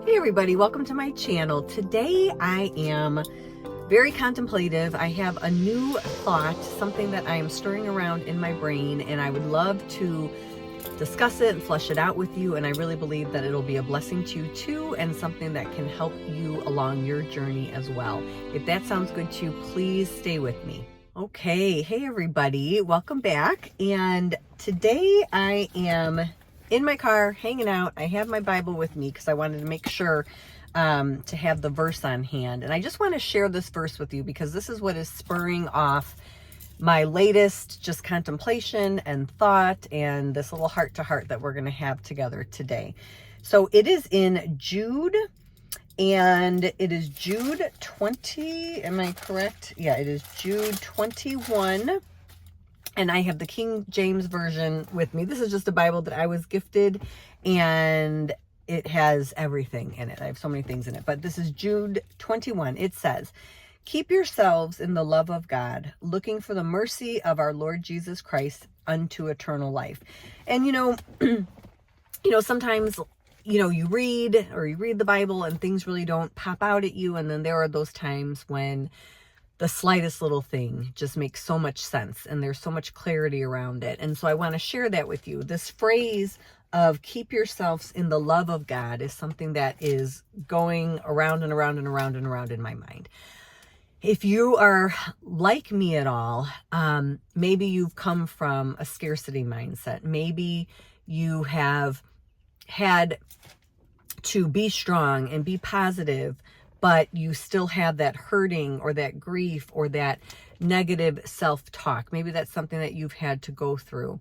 Hey everybody, welcome to my channel. Today I am very contemplative. I have a new thought, something that I am stirring around in my brain, and I would love to discuss it and flesh it out with you, and I really believe that it'll be a blessing to you too, and something that can help you along your journey as well. If that sounds good to you, please stay with me. Okay, hey everybody, welcome back. And today I am in my car hanging out. I have my Bible with me because I wanted to make sure to have the verse on hand. And I just want to share this verse with you because this is what is spurring off my latest just contemplation and thought and this little heart to heart that we're going to have together today. So it is in Jude, and it is Jude 20. Am I correct? Yeah, it is Jude 21. And I have the King James Version with me. This is just a Bible that I was gifted, and it has everything in it. I have so many things in it. But this is Jude 21. It says, "Keep yourselves in the love of God, looking for the mercy of our Lord Jesus Christ unto eternal life." And sometimes, you read the Bible and things really don't pop out at you. And then there are those times when the slightest little thing just makes so much sense and there's so much clarity around it. And so I want to share that with you. This phrase of keep yourselves in the love of God is something that is going around and around and around and around in my mind. If you are like me at all, maybe you've come from a scarcity mindset. Maybe you have had to be strong and be positive, but you still have that hurting or that grief or that negative self-talk. Maybe that's something that you've had to go through.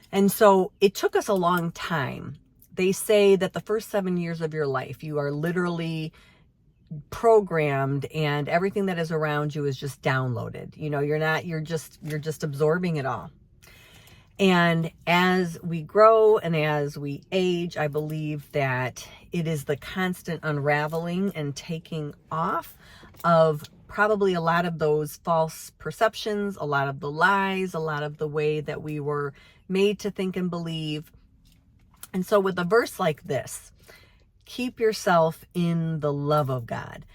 And so it took us a long time. They say that the first 7 years of your life, you are literally programmed and everything that is around you is just downloaded. You're just absorbing it all. And as we grow and as we age, I believe that it is the constant unraveling and taking off of probably a lot of those false perceptions, a lot of the lies, a lot of the way that we were made to think and believe. And so with a verse like this, keep yourself in the love of God.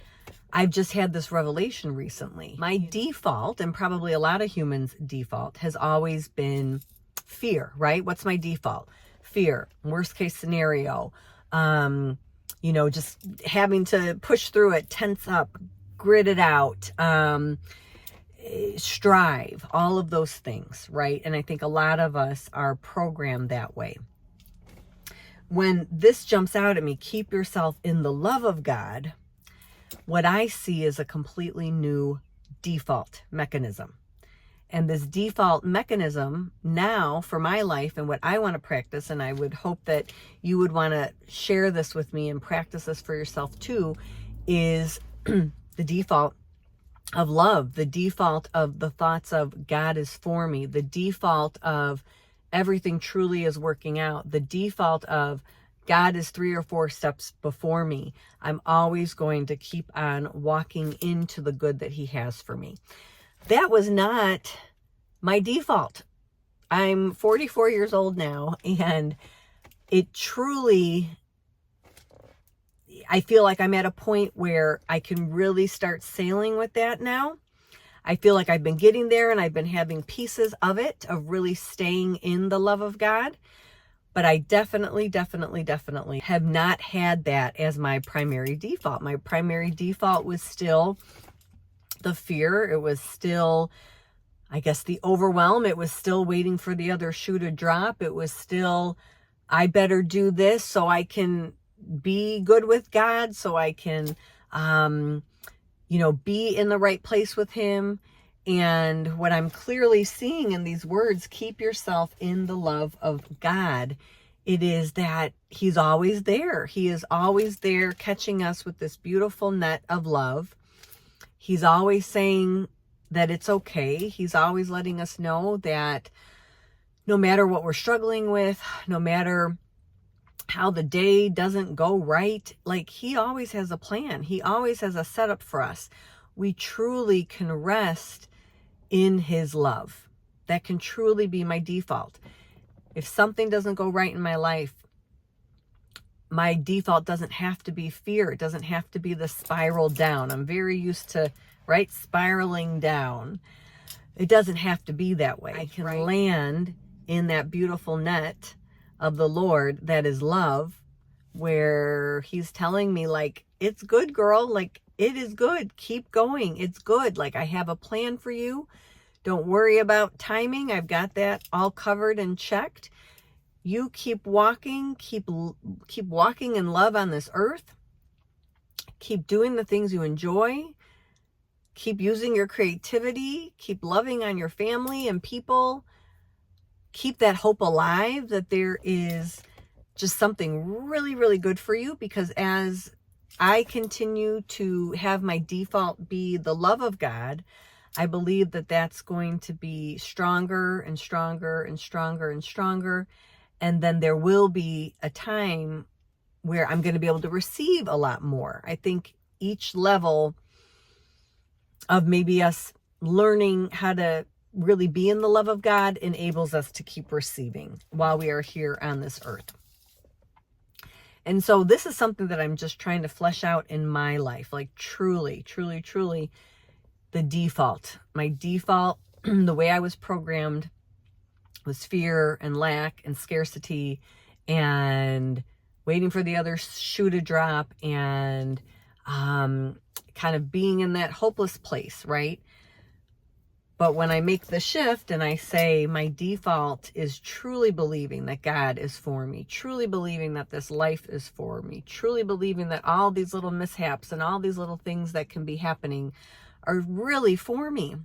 I've just had this revelation recently. My default, and probably a lot of humans' default, has always been fear, right? What's my default? Fear. Worst case scenario. Just having to push through it, tense up, grit it out, strive, all of those things, right? And I think a lot of us are programmed that way. When this jumps out at me, keep yourself in the love of God, what I see is a completely new default mechanism. And this default mechanism now for my life and what I want to practice, and I would hope that you would want to share this with me and practice this for yourself too, is the default of love, the default of the thoughts of God is for me, the default of everything truly is working out, the default of God is 3 or 4 steps before me. I'm always going to keep on walking into the good that He has for me. That was not my default. I'm 44 years old now, and it truly, I feel like I'm at a point where I can really start sailing with that now. I feel like I've been getting there and I've been having pieces of it, of really staying in the love of God. But I definitely have not had that as my primary default. My primary default was still the fear. It was still, I guess, the overwhelm. It was still waiting for the other shoe to drop. It was still, I better do this so I can be good with God, so I can, be in the right place with Him. And what I'm clearly seeing in these words, keep yourself in the love of God, it is that He's always there. He is always there catching us with this beautiful net of love. He's always saying that it's okay. He's always letting us know that no matter what we're struggling with, no matter how the day doesn't go right, like He always has a plan. He always has a setup for us. We truly can rest in His love. That can truly be my default. If something doesn't go right in my life, my default doesn't have to be fear. It doesn't have to be the spiral down. I'm very used to, right, spiraling down. It doesn't have to be that way. I can land in that beautiful net of the Lord that is love, where he's telling me, like, it's good, girl. Like, it is good. Keep going. It's good. Like, I have a plan for you. Don't worry about timing. I've got that all covered and checked. You keep walking, keep walking in love on this earth. Keep doing the things you enjoy. Keep using your creativity. Keep loving on your family and people. Keep that hope alive that there is just something really, really good for you, because as I continue to have my default be the love of God, I believe that that's going to be stronger and stronger and stronger and stronger. And then there will be a time where I'm going to be able to receive a lot more. I think each level of maybe us learning how to really be in the love of God enables us to keep receiving while we are here on this earth. And so this is something that I'm just trying to flesh out in my life, like truly, truly, truly the default. My default, the way I was programmed, was fear and lack and scarcity and waiting for the other shoe to drop and kind of being in that hopeless place, right? But when I make the shift and I say my default is truly believing that God is for me, truly believing that this life is for me, truly believing that all these little mishaps and all these little things that can be happening are really for me,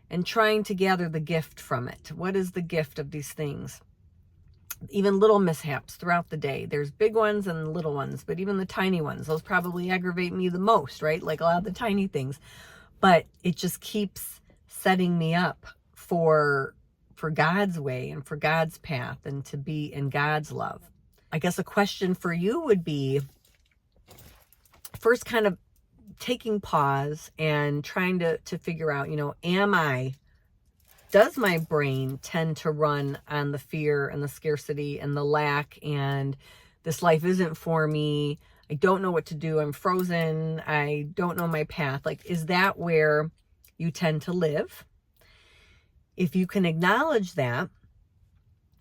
and trying to gather the gift from it. What is the gift of these things? Even little mishaps throughout the day. There's big ones and little ones, but even the tiny ones, those probably aggravate me the most, right? Like a lot of the tiny things. But it just keeps setting me up for God's way and for God's path and to be in God's love. I guess a question for you would be, first kind of taking pause and trying to figure out, does my brain tend to run on the fear and the scarcity and the lack and this life isn't for me, I don't know what to do, I'm frozen, I don't know my path? Like, is that where you tend to live? If you can acknowledge that,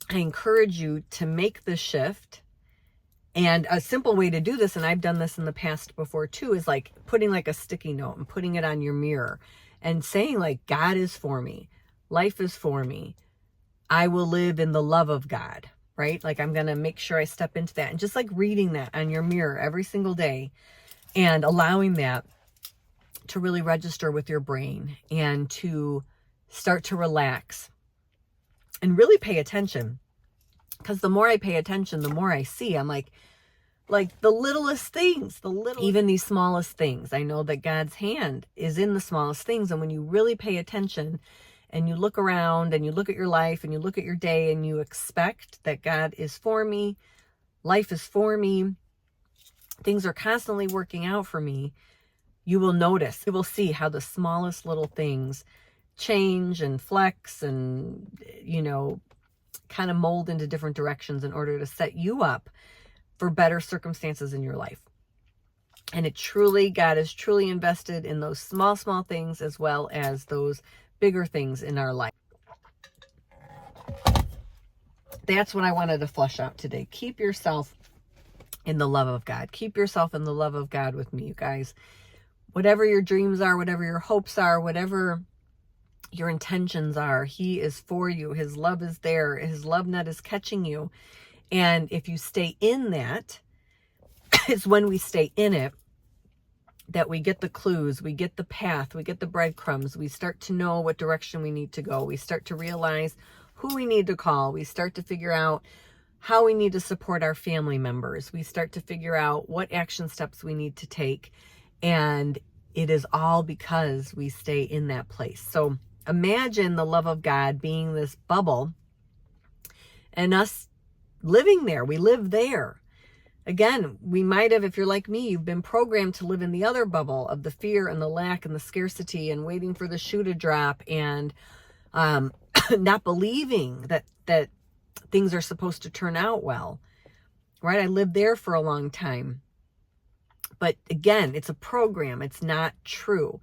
I encourage you to make the shift. And a simple way to do this, and I've done this in the past before too, is like putting like a sticky note and putting it on your mirror and saying, like, God is for me. Life is for me. I will live in the love of God, right? Like, I'm going to make sure I step into that, and just like reading that on your mirror every single day and allowing that to really register with your brain and to start to relax and really pay attention. Because the more I pay attention, the more I see. I'm like the littlest things, even these smallest things. I know that God's hand is in the smallest things. And when you really pay attention and you look around and you look at your life and you look at your day and you expect that God is for me, life is for me, things are constantly working out for me, you will notice, you will see how the smallest little things change and flex and, kind of mold into different directions in order to set you up for better circumstances in your life. And God is truly invested in those small things as well as those bigger things in our life. That's what I wanted to flesh out today. Keep yourself in the love of God. Keep yourself in the love of God with me, you guys. Whatever your dreams are, whatever your hopes are, whatever your intentions are, he is for you. His love is there. His love net is catching you. And if you stay in that, it's when we stay in it that we get the clues, we get the path, we get the breadcrumbs. We start to know what direction we need to go. We start to realize who we need to call. We start to figure out how we need to support our family members. We start to figure out what action steps we need to take. And it is all because we stay in that place. So imagine the love of God being this bubble and us living there. We live there. Again, we might have, if you're like me, you've been programmed to live in the other bubble of the fear and the lack and the scarcity and waiting for the shoe to drop and not believing that things are supposed to turn out well. right? I lived there for a long time. But again, it's a program. It's not true.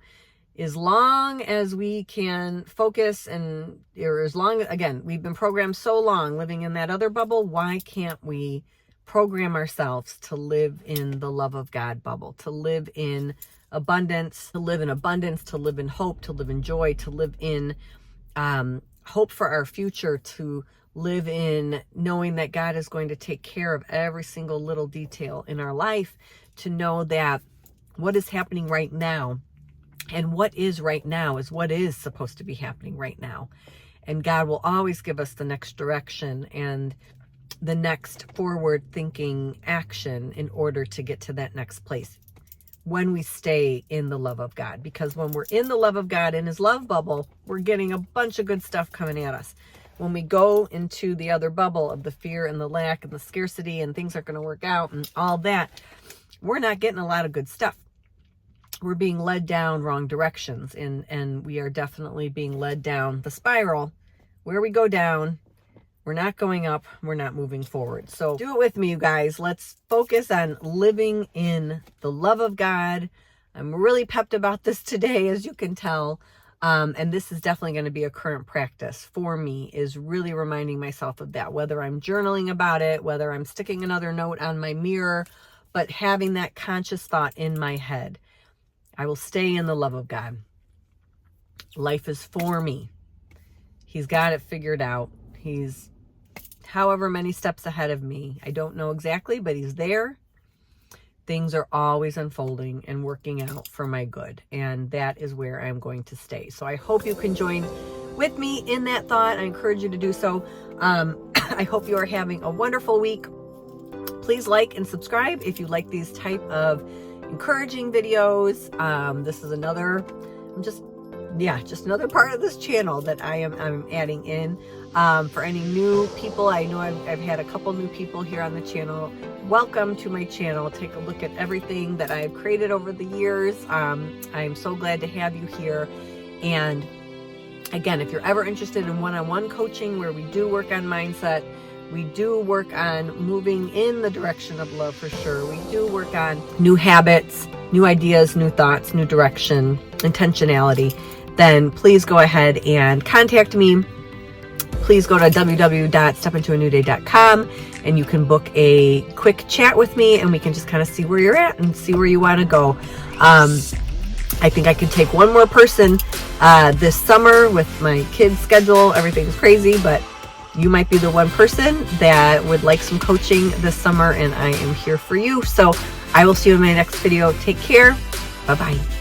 As long as we can focus or as long, again, we've been programmed so long living in that other bubble, why can't we program ourselves to live in the love of God bubble, to live in abundance, to live in hope, to live in joy, to live in hope for our future, to live in knowing that God is going to take care of every single little detail in our life, to know that what is happening right now and what is right now is what is supposed to be happening right now. And God will always give us the next direction and the next forward thinking action in order to get to that next place when we stay in the love of God. Because when we're in the love of God, in his love bubble, we're getting a bunch of good stuff coming at us. When we go into the other bubble of the fear and the lack and the scarcity and things aren't going to work out and all that, we're not getting a lot of good stuff. We're being led down wrong directions, and we are definitely being led down the spiral where we go down. We're not going up. We're not moving forward. So do it with me, you guys. Let's focus on living in the love of God. I'm really pepped about this today, as you can tell. And this is definitely going to be a current practice for me, is really reminding myself of that, whether I'm journaling about it, whether I'm sticking another note on my mirror, but having that conscious thought in my head. I will stay in the love of God. Life is for me. He's got it figured out. He's however many steps ahead of me. I don't know exactly, but he's there. Things are always unfolding and working out for my good. And that is where I'm going to stay. So I hope you can join with me in that thought. I encourage you to do so. I hope you are having a wonderful week. Please like and subscribe if you like these type of encouraging videos. This is another, just another part of this channel that I'm adding in. For any new people, I know I've had a couple new people here on the channel. Welcome to my channel. Take a look at everything that I've created over the years. I'm so glad to have you here. And again, if you're ever interested in one-on-one coaching where we do work on mindset, we do work on moving in the direction of love for sure. We do work on new habits, new ideas, new thoughts, new direction, intentionality. Then please go ahead and contact me. Please go to www.stepintoanewday.com and you can book a quick chat with me and we can just kind of see where you're at and see where you want to go. I think I could take one more person this summer with my kids' schedule. Everything's crazy, but you might be the one person that would like some coaching this summer, and I am here for you. So I will see you in my next video. Take care. Bye-bye.